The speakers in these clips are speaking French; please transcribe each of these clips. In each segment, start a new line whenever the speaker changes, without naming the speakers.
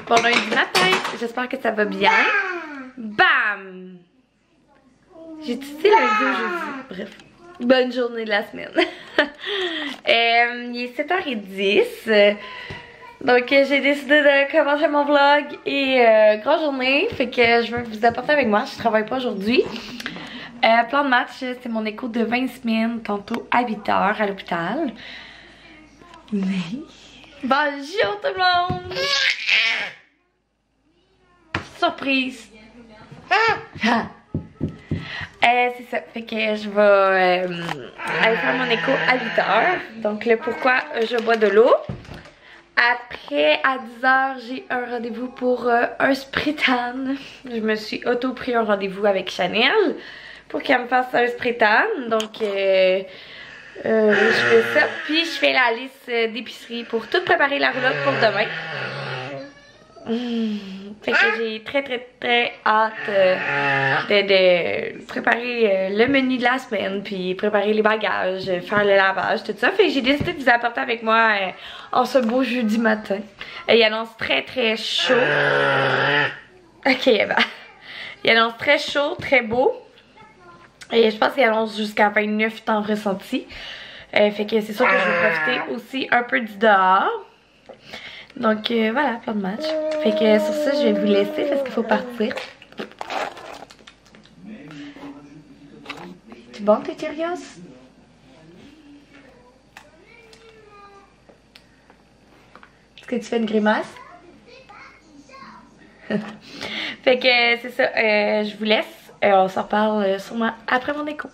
Bon lundi matin, j'espère que ça va bien. Bam! J'ai dit lundi ou jeudi. Bref, bonne journée de la semaine. Il est 7h10. Donc j'ai décidé de commencer mon vlog et grosse journée. Fait que je vais vous apporter avec moi. Je travaille pas aujourd'hui. Plan de match, c'est mon écho de 20 semaines, tantôt à 8h à l'hôpital. Mais... bonjour tout le monde! Surprise! C'est ça, fait que je vais aller faire mon écho à 8h. Donc là, pourquoi je bois de l'eau. Après, à 10h, j'ai un rendez-vous pour un spray-tan. Je me suis auto-pris un rendez-vous avec Chanel pour qu'elle me fasse un spray-tan. Donc, je fais ça. Puis, je fais la liste d'épicerie pour tout préparer la roulotte pour demain. Fait que j'ai très hâte de préparer le menu de la semaine, puis préparer les bagages, faire le lavage, tout ça. Fait que j'ai décidé de vous apporter avec moi en ce beau jeudi matin. Il annonce très chaud. Ok, Eva. Il annonce très chaud, très beau. Et je pense qu'il annonce jusqu'à 29 temps ressenti. Fait que c'est sûr que je vais profiter aussi un peu du dehors. Donc voilà, plan de match. Fait que sur ça, je vais vous laisser parce qu'il faut partir. C'est bon tes Cheerios? Est-ce que tu fais une grimace? Fait que c'est ça, je vous laisse. On s'en reparle sûrement après mon écho.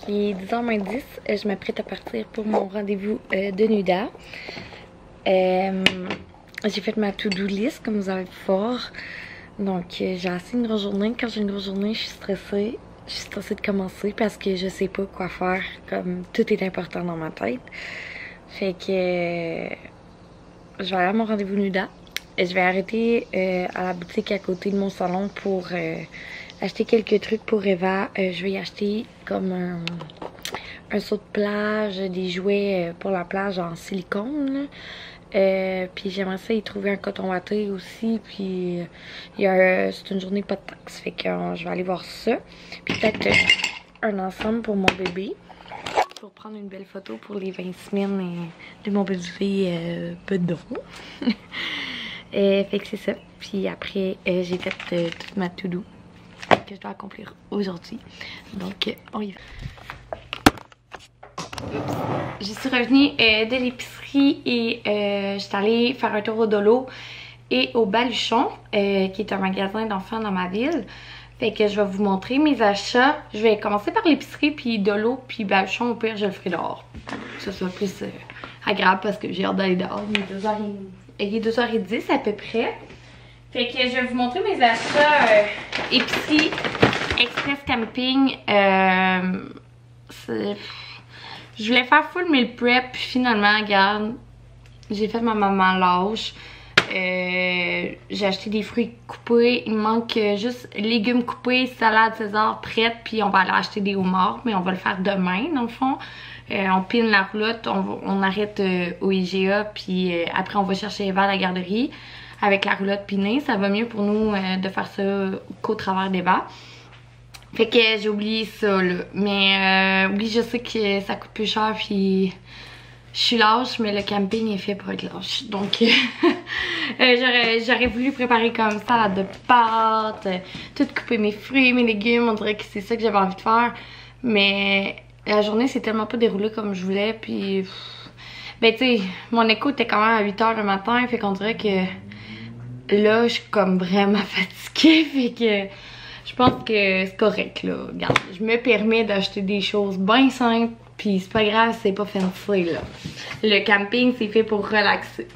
Il est 10h-10, je m'apprête à partir pour mon rendez-vous de Nuda. J'ai fait ma to-do list comme vous avez pu voir. Donc j'ai assez une grosse journée. Quand j'ai une grosse journée, je suis stressée. Je suis stressée de commencer parce que je sais pas quoi faire. Comme tout est important dans ma tête. Fait que je vais aller à mon rendez-vous Nuda. Je vais arrêter à la boutique à côté de mon salon pour acheter quelques trucs pour Eva. Je vais y acheter comme un seau de plage, des jouets pour la plage en silicone. Puis j'aimerais ça y trouver un coton watté aussi. Puis c'est une journée pas de taxe. Fait que je vais aller voir ça. Puis peut-être un ensemble pour mon bébé. Pour prendre une belle photo pour les 20 semaines de mon bébé bedon. Fait que c'est ça. Puis après, j'ai fait toute ma to-do que je dois accomplir aujourd'hui. Donc, on y va. Je suis revenue de l'épicerie et je suis allée faire un tour au Dolo et au Baluchon, qui est un magasin d'enfants dans ma ville. Fait que je vais vous montrer mes achats. Je vais commencer par l'épicerie, puis Dolo, puis Baluchon, au pire, je le ferai dehors. Que ce soit plus agréable parce que j'ai hâte d'aller dehors. Il est 2h10 à peu près.
Fait que je vais vous montrer mes achats épicerie Express Camping. Je voulais faire full meal prep, puis finalement, regarde, j'ai fait ma maman lâche. J'ai acheté des fruits coupés. Il me manque juste légumes coupés, salade César prête, puis on va aller acheter des homards, mais on va le faire demain dans le fond. On pine la roulotte, on arrête au IGA, puis après on va chercher Eva à la garderie avec la roulotte pinée. Ça va mieux pour nous de faire ça qu'au travers d'Eva. Fait que j'ai oublié ça là. Mais oui, je sais que ça coûte plus cher, puis je suis lâche, mais le camping est fait pour être lâche. Donc j'aurais voulu préparer comme ça de pâtes, tout couper mes fruits, mes légumes. On dirait que c'est ça que j'avais envie de faire. Mais la journée s'est tellement pas déroulée comme je voulais. Puis ben tu sais, mon écho était quand même à 8 h le matin. Fait qu'on dirait que là, je suis comme vraiment fatiguée. Fait que je pense que c'est correct là. Regarde, je me permets d'acheter des choses bien simples. Puis c'est pas grave, c'est pas fancy là. Le camping, c'est fait pour relaxer.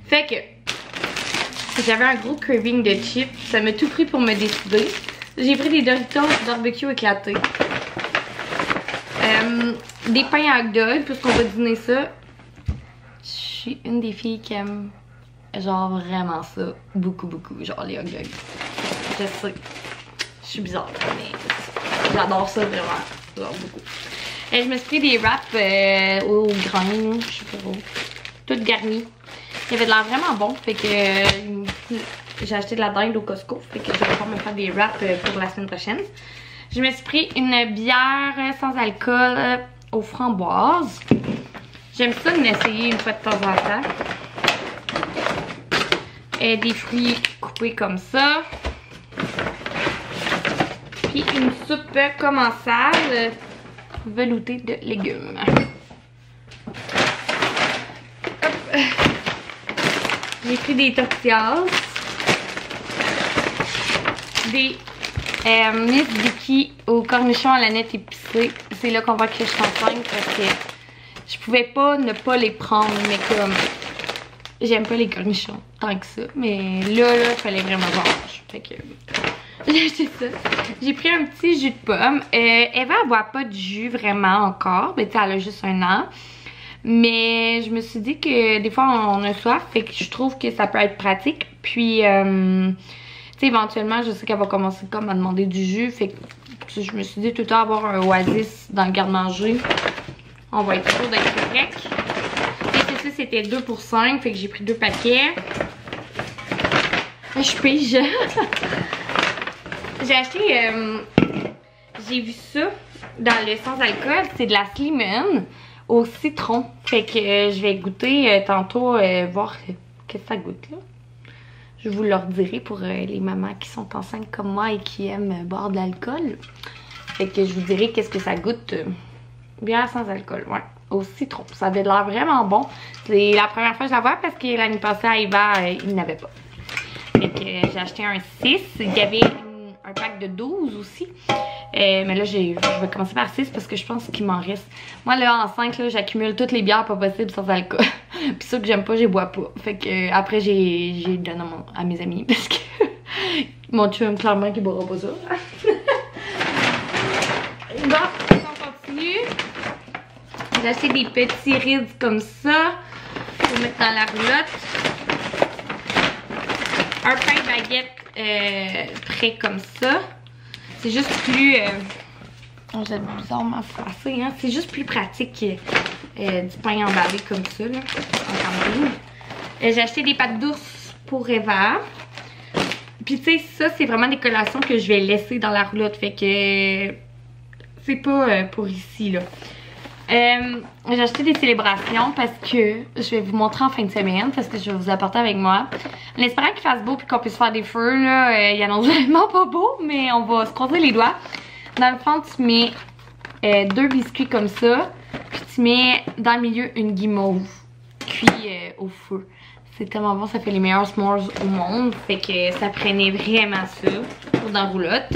Fait que j'avais un gros craving de chips. Ça m'a tout pris pour me décider. J'ai pris des Doritos barbecue éclatés. Des pains à hot dog, puisqu'on va dîner ça. Je suis une des filles qui aime genre vraiment ça. Beaucoup, beaucoup. Genre les hot dogs. Je sais. Je suis bizarre, mais j'adore ça vraiment. Genre beaucoup. Et je me suis pris des wraps au grain, je sais pas trop. Toutes garnies. Il avait de l'air vraiment bon. Fait que j'ai acheté de la dinde au Costco. Fait que je vais pouvoir me faire des wraps pour la semaine prochaine. Je me suis pris une bière sans alcool aux framboises. J'aime ça de l'essayer une fois de temps en temps. Des fruits coupés comme ça. Puis une soupe commensale veloutée de légumes. J'ai pris des tortillas. Des Miss aux cornichons à la nette épicée. C'est là qu'on voit que je suis enceinte parce que je pouvais pas ne pas les prendre, mais comme j'aime pas les cornichons tant que ça. Mais là, il fallait vraiment voir. Fait que j'ai acheté ça. J'ai pris un petit jus de pomme. Eva, elle boit pas de jus vraiment encore. Ben, tu sais, elle a juste 1 an. Mais je me suis dit que des fois, on a soif. Fait que je trouve que ça peut être pratique. Puis, tu sais, éventuellement, je sais qu'elle va commencer comme à demander du jus. Fait que je me suis dit tout le temps avoir un Oasis dans le garde-manger. On va être sûr d'être correct. Et ça, c'était 2 pour 5. Fait que j'ai pris 2 paquets. Je pige. J'ai acheté, j'ai vu ça dans le sans alcool, c'est de la Slimane au citron. Fait que je vais goûter tantôt, voir qu'est-ce que ça goûte là. Je vous le redirai pour les mamans qui sont enceintes comme moi et qui aiment boire de l'alcool. Fait que je vous dirai qu'est-ce que ça goûte. Bière sans alcool, ouais, au citron. Ça avait l'air vraiment bon. C'est la première fois que je la vois parce que l'année passée à Eva, il n'avait pas. Fait que j'ai acheté un 6. Il y avait un pack de 12 aussi. Mais là, je vais commencer par 6 parce que je pense qu'il m'en reste. Moi, là, en 5, j'accumule toutes les bières pas possibles sans alcool. Puis ceux que j'aime pas, je les bois pas. Fait que après, j'ai donné à mes amis parce que mon chum, clairement, qui boira pas ça. Bon, on continue. J'ai acheté des petits rides comme ça pour mettre dans la roulotte. Un pain baguette prêt comme ça. C'est juste plus... oh, j'ai bizarrement froissé, hein. C'est juste plus pratique du pain emballé comme ça, là, en camping. J'ai acheté des pâtes d'ours pour Eva. Puis tu sais, ça, c'est vraiment des collations que je vais laisser dans la roulotte. Fait que c'est pas pour ici, là. J'ai acheté des célébrations parce que je vais vous montrer en fin de semaine parce que je vais vous apporter avec moi. En espérant qu'il fasse beau et qu'on puisse faire des feux, là, il annonce vraiment pas beau, mais on va se croiser les doigts. Dans le fond, tu mets 2 biscuits comme ça, puis tu mets dans le milieu une guimauve cuit au feu. C'est tellement bon, ça fait les meilleurs s'mores au monde. Fait que ça prenait vraiment ça pour dans la roulotte.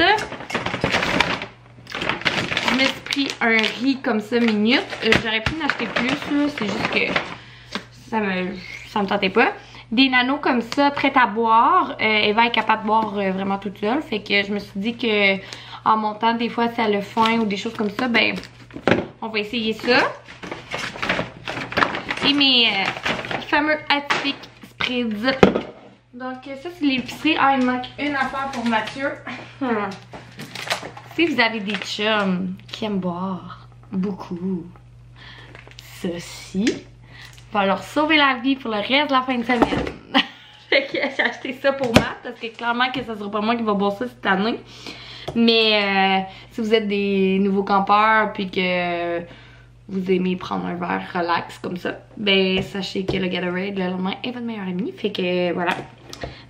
Je me suis pris un riz comme ça minute. J'aurais pu en acheter plus, c'est juste que ça me tentait pas. des nanos comme ça, prêtes à boire. Eva est capable de boire vraiment toute seule. Fait que je me suis dit que en montant, des fois, si elle a faim ou des choses comme ça, ben, on va essayer ça. Et mes fameux atypiques Spritz. Donc, ça, c'est l'épicerie. Ah, il me manque une affaire pour Mathieu. Si vous avez des chums qui aiment boire beaucoup, ceci va leur sauver la vie pour le reste de la fin de semaine. Fait que j'ai acheté ça pour Matt parce que clairement que ça sera pas moi qui va boire ça cette année. Mais si vous êtes des nouveaux campeurs puis que vous aimez prendre un verre relax comme ça, ben sachez que le Gatorade le lendemain est votre meilleur ami. Fait que voilà,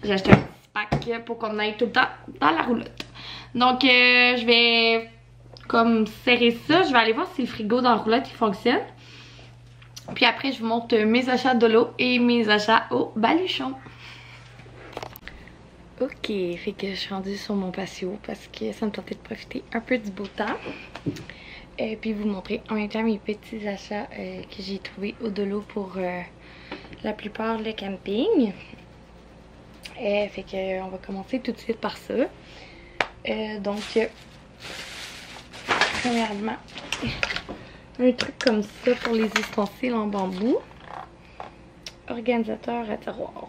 j'ai acheté un petit pack pour qu'on aille tout le temps dans la roulotte. Donc je vais comme serrer ça. Je vais aller voir si le frigo dans la roulotte il fonctionne. Puis après, je vous montre mes achats de l'eau et mes achats au baluchon. Ok, fait que je suis rendue sur mon patio parce que ça me tentait de profiter un peu du beau temps. Et puis vous montrer en même temps mes petits achats que j'ai trouvés au Dolo pour la plupart le camping. Fait que on va commencer tout de suite par ça. Donc, premièrement, un truc comme ça pour les ustensiles en bambou. Organisateur à tiroir.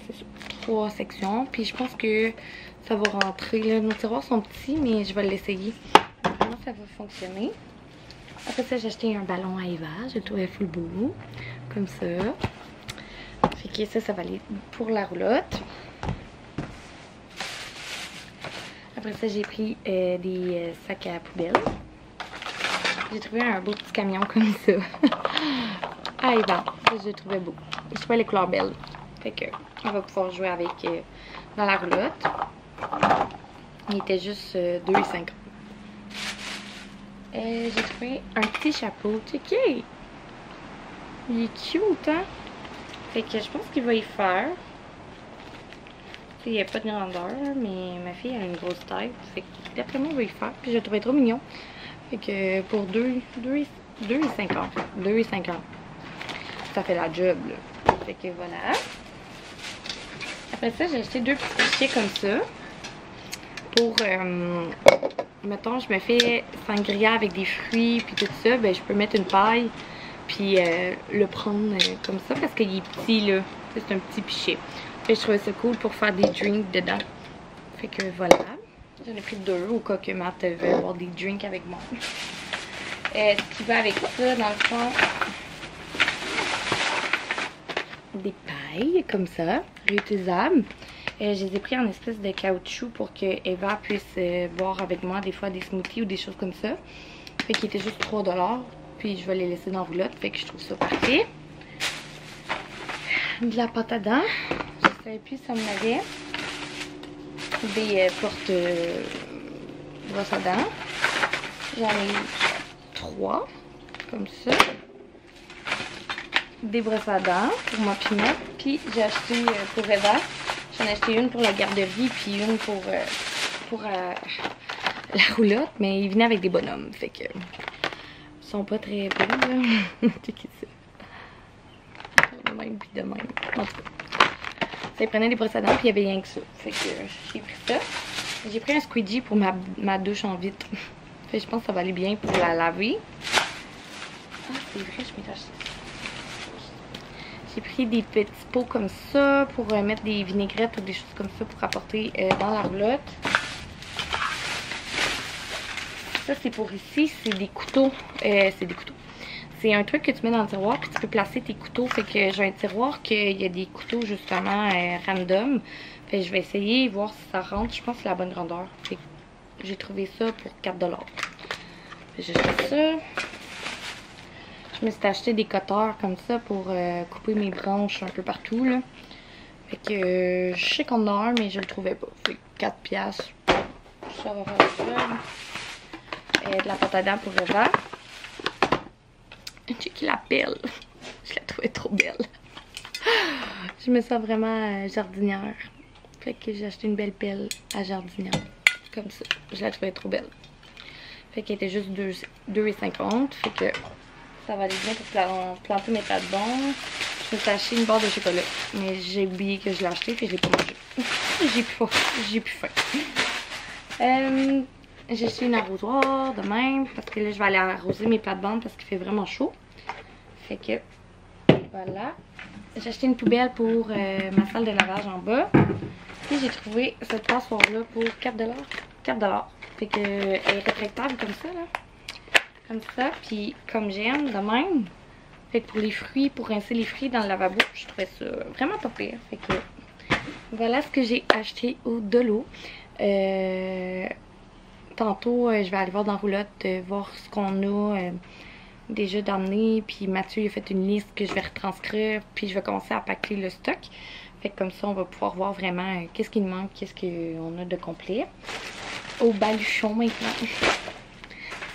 C'est ça. 3 sections. Puis je pense que ça va rentrer. Là. Nos tiroirs sont petits, mais je vais l'essayer. Comment ça va fonctionner. Après ça, j'ai acheté un ballon à Eva. Je le trouvais full beau. Comme ça. Fait que ça va aller pour la roulotte. Après ça, j'ai pris des sacs à poubelle. J'ai trouvé un beau petit camion comme ça. Ah, Eva, je le trouvais beau. Je trouvais les couleurs belles. Fait que on va pouvoir jouer avec dans la roulotte. Il était juste 2,50. J'ai trouvé un petit chapeau. Checké! Il est cute, hein? Fait que je pense qu'il va y faire. Il n'y a pas de grandeur, mais ma fille a une grosse tête. Fait que d'après moi, il va y faire. Puis je le trouvais trop mignon. Fait que pour 2,50. 2,50. Ça fait la job, là. Fait que voilà. Après ça, j'ai acheté 2 petits pichets comme ça. Pour, mettons, je me fais sangria avec des fruits puis tout ça. Ben, je peux mettre une paille puis le prendre comme ça parce qu'il est petit, là. C'est un petit pichet. Fait que je trouvais ça cool pour faire des drinks dedans. Fait que voilà. J'en ai pris 2 au cas que Matt veut avoir des drinks avec moi. Ce qui va avec ça, dans le fond, des pailles comme ça, réutilisables. Je les ai pris en espèce de caoutchouc pour que Eva puisse boire avec moi des fois des smoothies ou des choses comme ça. Fait qu'il était juste 3 $. Puis je vais les laisser dans la roulotte. Fait que je trouve ça parfait. De la pâte à dents. Je savais plus si ça me l'avait. Des portes brosses à dents. J'en ai 3 comme ça. Des brosses à dents pour ma pinette. Puis j'ai acheté pour Eva. J'en ai acheté une pour la garderie puis une pour la roulotte. Mais ils venaient avec des bonhommes. Fait que ils sont pas très beaux là. Checkez ça. De même puis de même. En tout cas. Ça prenait des brosses à dents puis il y avait rien que ça. Fait que j'ai pris ça. J'ai pris un squeegee pour ma douche en vitre. Fait que je pense que ça va aller bien pour la laver. Ah, c'est vrai, je m'ai acheté ça. J'ai pris des petits pots comme ça pour mettre des vinaigrettes ou des choses comme ça pour apporter dans la roulotte. Ça, c'est pour ici, c'est des couteaux. C'est des couteaux. C'est un truc que tu mets dans le tiroir puis tu peux placer tes couteaux. Fait que j'ai un tiroir qu'il y a des couteaux justement random. Fait que je vais essayer et voir si ça rentre. Je pense que c'est la bonne grandeur. Fait que j'ai trouvé ça pour 4 $. Fait que j'ai acheté ça. Je me suis acheté des cutters comme ça pour couper mes branches un peu partout là. Fait que je sais qu'on en a un mais je le trouvais pas. Fait que 4 $. Ça va faire ça. De la pâte à dents pour Eva. Checker la pelle. Je la trouvais trop belle. Je me sens vraiment jardinière. Fait que j'ai acheté une belle pelle à jardinière. Comme ça. Je la trouvais trop belle. Fait qu'elle était juste 2,50. Fait que ça va aller bien pour planter mes tas de bon. Je me suis acheté une barre de chocolat, mais j'ai oublié que je l'ai acheté et je l'ai pas mangé. J'ai plus faim. J'ai acheté une arrosoire de même parce que là je vais aller arroser mes plates-bandes parce qu'il fait vraiment chaud. Fait que voilà. J'ai acheté une poubelle pour ma salle de lavage en bas. Et j'ai trouvé cette passoire-là pour 4$. 4$. Fait que elle est rétractable comme ça là. Comme ça. Puis comme j'aime de même. Fait que pour les fruits, pour rincer les fruits dans le lavabo, je trouvais ça vraiment pas pire. Fait que voilà ce que j'ai acheté au Dolo. Tantôt, je vais aller voir dans Roulotte, voir ce qu'on a déjà d'emmener. Puis Mathieu il a fait une liste que je vais retranscrire. Puis je vais commencer à packer le stock. Fait que comme ça, on va pouvoir voir vraiment qu'est-ce qui nous manque, qu'est-ce qu'on a de complet. Au baluchon maintenant.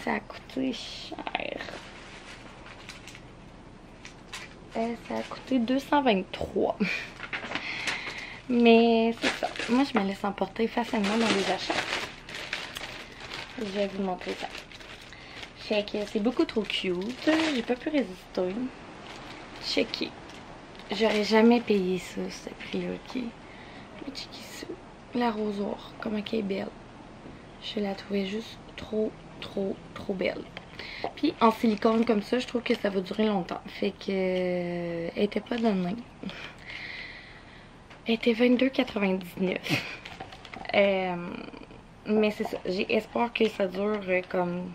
Ça a coûté cher. Ça a coûté 223. Mais c'est ça. Moi, je me laisse emporter facilement dans les achats. Je vais vous montrer ça. Fait que c'est beaucoup trop cute. J'ai pas pu résister. Checker. J'aurais jamais payé ça, ce prix-là, ok? Mais checker ça. L'arrosoir, comment elle est belle. Je la trouvais juste trop belle. Puis en silicone comme ça, je trouve que ça va durer longtemps. Fait que elle était pas donnée. Elle était 22,99. Mais c'est ça. J'ai espoir que ça dure comme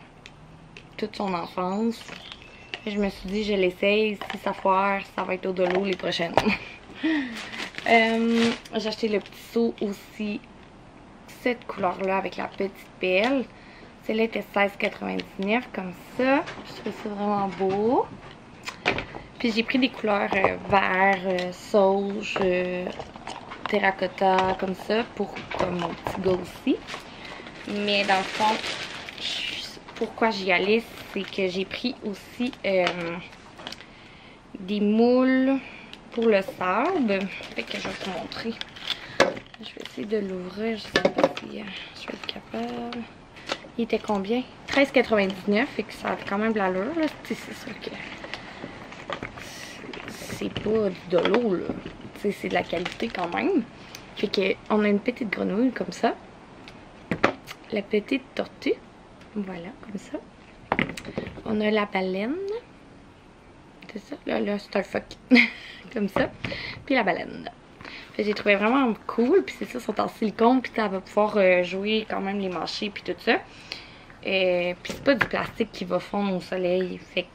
toute son enfance. Je me suis dit, je l'essaye. Si ça foire, ça va être au Dolo les prochaines. J'ai acheté le petit seau aussi. Cette couleur-là avec la petite pelle. Celle-là était 16,99 comme ça. Je trouve ça vraiment beau. Puis j'ai pris des couleurs vert, sauge, terracotta comme ça pour comme mon petit gars aussi. Mais dans le fond, pourquoi j'y allais, c'est que j'ai pris aussi des moules pour le sable. Fait que je vais vous montrer. Je vais essayer de l'ouvrir. Je sais pas si je vais être capable. Il était combien? 13,99. Fait que ça a quand même de l'allure. C'est sûr que c'est pas de l'eau, là. C'est de la qualité quand même. Fait que on a une petite grenouille comme ça. La petite tortue. Voilà, comme ça. On a la baleine. C'est ça. Là c'est un phoque. Comme ça. Puis la baleine. J'ai trouvé vraiment cool. Puis c'est ça, ils sont en silicone. Puis ça va pouvoir jouer quand même les manchés. Puis tout ça. Puis c'est pas du plastique qui va fondre au soleil. Fait que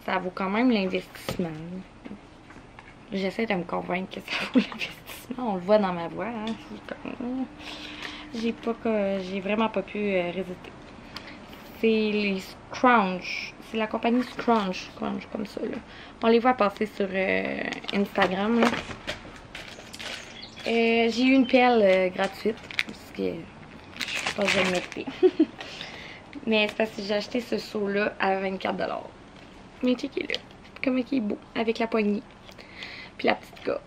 ça vaut quand même l'investissement. J'essaie de me convaincre que ça vaut l'investissement. On le voit dans ma voix. Hein? J'ai vraiment pas pu résister. C'est les Scrunch. C'est la compagnie Scrunch. Scrunch comme ça. Là. On les voit passer sur Instagram. Là. J'ai eu une pelle gratuite. Parce que je pense que je vais le mettre. Mais c'est parce que j'ai acheté ce seau-là à 24$. Mais checkez-le. Comment il est beau. Avec la poignée. Puis la petite gars.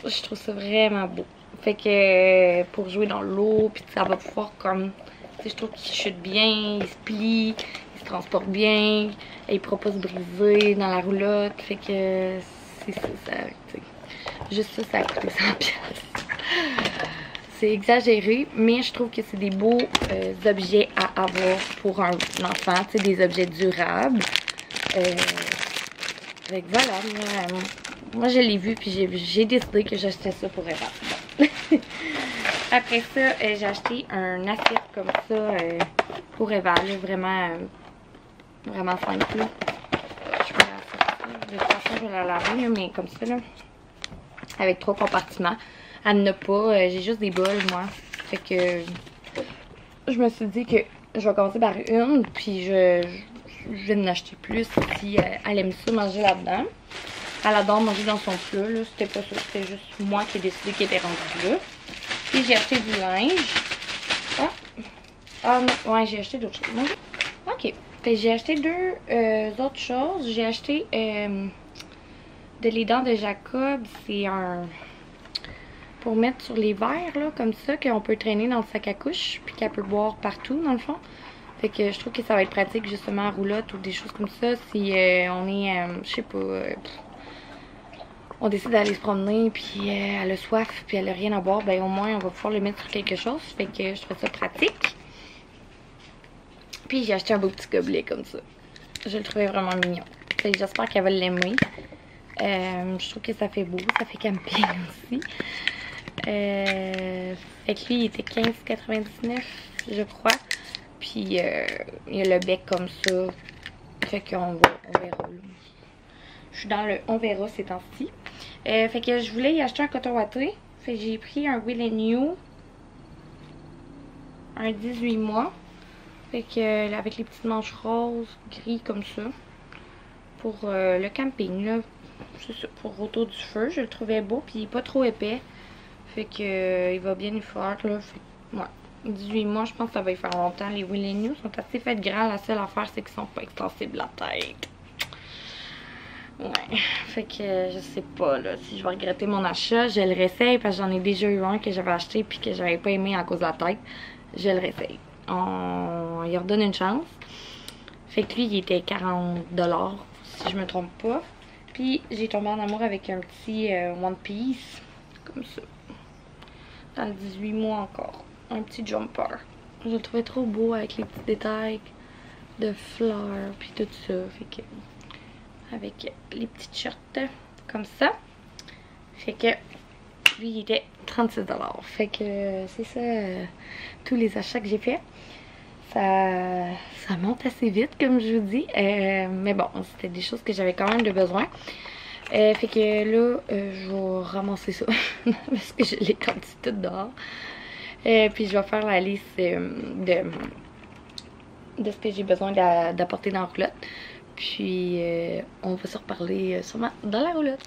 Je trouve ça vraiment beau. Fait que pour jouer dans l'eau, puis ça va pouvoir comme... Je trouve qu'il chute bien, il se plie, il se transporte bien. Et il pourra pas se briser dans la roulotte. Fait que c'est ça, juste ça, ça a coûté 100$. C'est exagéré, mais je trouve que c'est des beaux objets à avoir pour un enfant. Tu sais, des objets durables. Fait que voilà, moi je l'ai vu, puis j'ai décidé que j'achetais ça pour Eva. Après ça, j'ai acheté un assiette comme ça pour Eva, là, vraiment simple. Là. Je vais la sortir, de toute façon je vais la laver, là, mais comme ça, là, avec 3 compartiments. Elle n'en a pas, j'ai juste des bols, moi. Fait que je me suis dit que je vais commencer par une, puis je vais en acheter plus si elle aime ça manger là-dedans. Elle adore manger dans son plat, là. C'était pas ça, c'était juste moi qui ai décidé qu'elle était rendue là. Puis j'ai acheté du linge. Ah non, ouais, j'ai acheté d'autres choses. Ok. Fait j'ai acheté deux autres choses. J'ai acheté de les dents de Jacob. C'est un... pour mettre sur les verres, là, comme ça, qu'on peut traîner dans le sac à couche. Puis qu'elle peut boire partout, dans le fond. Fait que je trouve que ça va être pratique, justement, à roulotte ou des choses comme ça. Si on est, je sais pas...
on décide d'aller se promener, puis elle a soif, puis elle a rien à boire, ben au moins on va pouvoir le mettre sur quelque chose. Fait que je trouve ça pratique. Puis j'ai acheté un beau petit gobelet comme ça. Je le trouvais vraiment mignon. J'espère qu'elle va l'aimer. Je trouve que ça fait beau, ça fait camping aussi. Fait que lui il était 15,99 je crois. Puis il y a le bec comme ça. Fait qu'on verra là. Je suis dans le on verra ces temps-ci. Fait que je voulais y acheter un coton watté. Fait que j'ai pris un Will & You. Un 18 mois. Fait que avec les petites manches roses, gris comme ça. Pour le camping là. C'est ça, pour autour du feu. Je le trouvais beau puis il est pas trop épais. Fait que il va bien y faire là. Fait que, ouais. 18 mois, je pense que ça va y faire longtemps. Les Will & You sont assez faits grands. La seule affaire, c'est qu'ils sont pas extensibles la tête. Ouais. Fait que je sais pas là si je vais regretter mon achat. Je le réessaye parce que j'en ai déjà eu un que j'avais acheté puis que j'avais pas aimé à cause de la tête. Je le réessaye. On y redonne une chance. Fait que lui, il était 40$ si je me trompe pas. Puis j'ai tombé en amour avec un petit One Piece. Comme ça. Dans le 18 mois encore. Un petit jumper. Je le trouvais trop beau avec les petits détails de fleurs puis tout ça. Fait que avec les petites shirts comme ça. Fait que lui il était 36$. Fait que c'est ça tous les achats que j'ai fait. Ça monte assez vite comme je vous dis. Mais bon, c'était des choses que j'avais quand même de besoin. Fait que là, je vais ramasser ça parce que je l'ai quantifié tout dehors. Puis je vais faire la liste de ce que j'ai besoin d'apporter dans la roulotte. Puis on va se reparler sûrement dans la roulotte.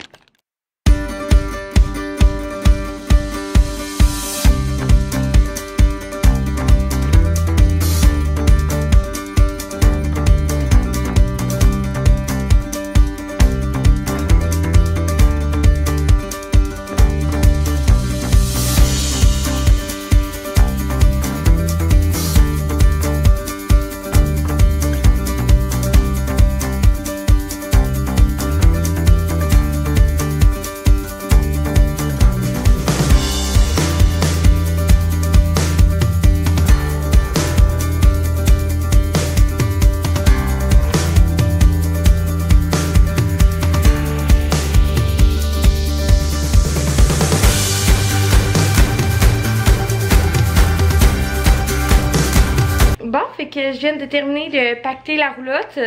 Bon, fait que je viens de terminer de pacter la roulotte.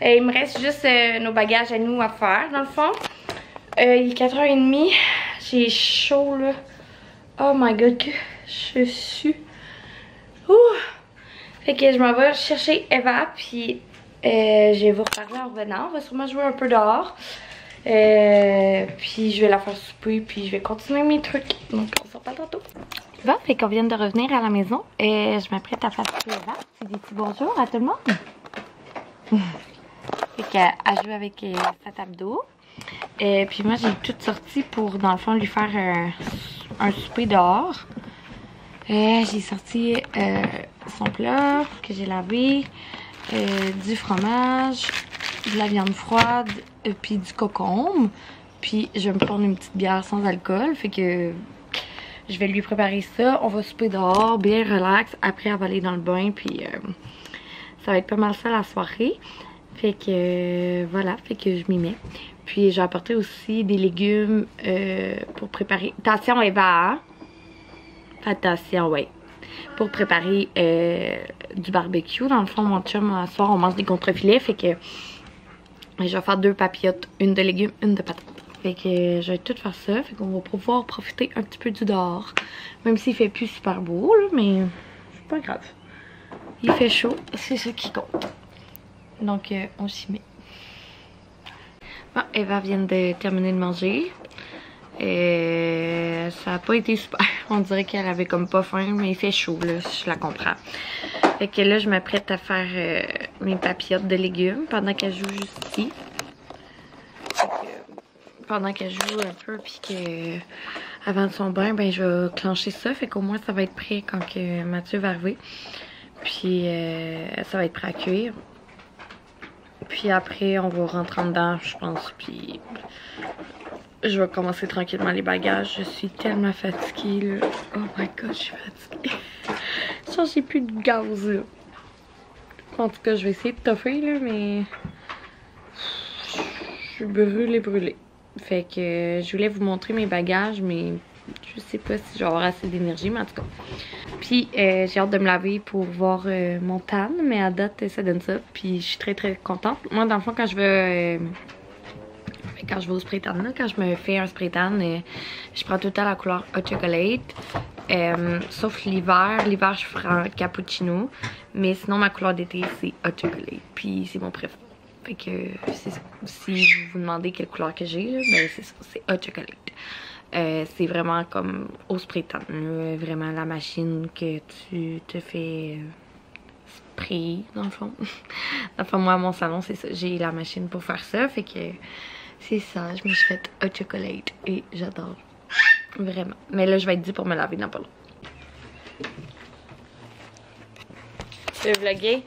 Il me reste juste nos bagages à nous à faire, dans le fond. Il est 4h30. J'ai chaud, là. Oh my god, que je suis. Ouh! Fait que je m'en vais chercher Eva, puis je vais vous reparler en revenant. On va sûrement jouer un peu dehors. Puis je vais la faire souper, puis je vais continuer mes trucs. Donc on se reparle tantôt. Bon, fait qu'on vient de revenir à la maison. Je m'apprête à faire souper Eva. C'est des petits bonjours à tout le monde. Fait qu'elle joue avec sa table d'eau. Puis moi j'ai tout sorti pour dans le fond lui faire un souper dehors. J'ai sorti son plat que j'ai lavé, du fromage, de la viande froide, puis du concombre. Puis je vais me prendre une petite bière sans alcool. Fait que je vais lui préparer ça. On va souper dehors, bien relax. Après elle va aller dans le bain. Puis ça va être pas mal ça la soirée. Fait que voilà, fait que je m'y mets. Puis j'ai apporté aussi des légumes pour préparer. Attention Eva, hein? Attention, ouais. Pour préparer du barbecue. Dans le fond, mon chum, ce soir, on mange des contrefilets. Fait que je vais faire 2 papillotes. Une de légumes, une de patates. Fait que je vais tout faire ça. Fait qu'on va pouvoir profiter un petit peu du dehors. Même s'il fait plus super beau, là, mais c'est pas grave. Il fait chaud, c'est ça qui compte. Donc, on s'y met. Bon, Eva vient de terminer de manger. Ça n'a pas été super. On dirait qu'elle avait comme pas faim, mais il fait chaud, là, je la comprends. Fait que là, je m'apprête à faire mes papillotes de légumes pendant qu'elle joue juste ici. Pendant qu'elle joue un peu, puis que avant son bain, ben je vais clencher ça. Fait qu'au moins, ça va être prêt quand que Mathieu va arriver. Puis ça va être prêt à cuire. Puis après, on va rentrer en dedans, je pense. Puis je vais commencer tranquillement les bagages. Je suis tellement fatiguée là. Oh my god, je suis fatiguée. Genre j'ai plus de gaz là. En tout cas, je vais essayer de toffer là, mais je suis brûlée. Fait que je voulais vous montrer mes bagages, mais je sais pas si je vais avoir assez d'énergie, mais en tout cas. Puis j'ai hâte de me laver pour voir mon tan, mais à date ça donne ça. Puis je suis très contente. Moi dans le fond quand je vais au spray tan, là, quand je me fais un spray tan, je prends tout le temps la couleur hot chocolate. Sauf l'hiver. L'hiver je ferai cappuccino. Mais sinon ma couleur d'été c'est hot chocolate. Puis c'est mon préféré. Fait que c'est ça. Si vous vous demandez quelle couleur que j'ai, ben c'est ça, c'est hot chocolate. C'est vraiment comme au spray tan, vraiment la machine que tu te fais spray dans le fond. Enfin moi à mon salon c'est ça, j'ai la machine pour faire ça, fait que c'est ça, je me suis fait hot chocolate et j'adore. Vraiment. Mais là je vais être dit pour me laver dans pas long. Tu veux vlogger?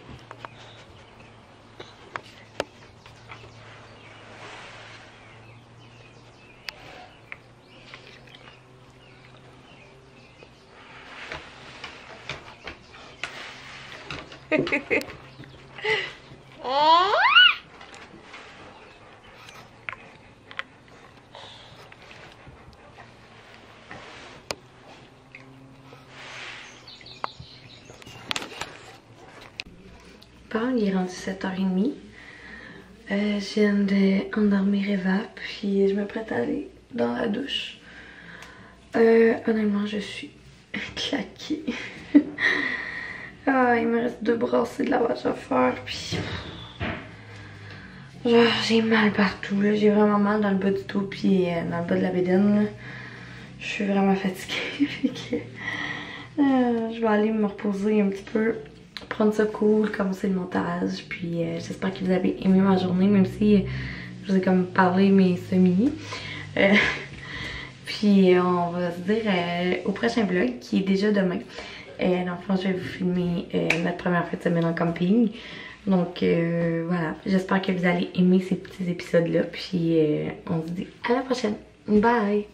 Bon, il est rendu 7h30. Je viens d'endormir Eva, puis je me prête à aller dans la douche. Honnêtement, je suis claquée. Ah, il me reste 2 brassées de lavage à faire, puis genre j'ai mal partout, là. J'ai vraiment mal dans le bas du dos, puis dans le bas de la bédaine, là. Je suis vraiment fatiguée, fait que je vais aller me reposer un petit peu, prendre ça cool, commencer le montage, puis j'espère que vous avez aimé ma journée, même si je vous ai comme parlé mes semis. Puis on va se dire au prochain vlog qui est déjà demain. Dans le fond, je vais vous filmer notre première fin de semaine en camping. Donc voilà, j'espère que vous allez aimer ces petits épisodes-là. Puis on se dit à la prochaine. Bye!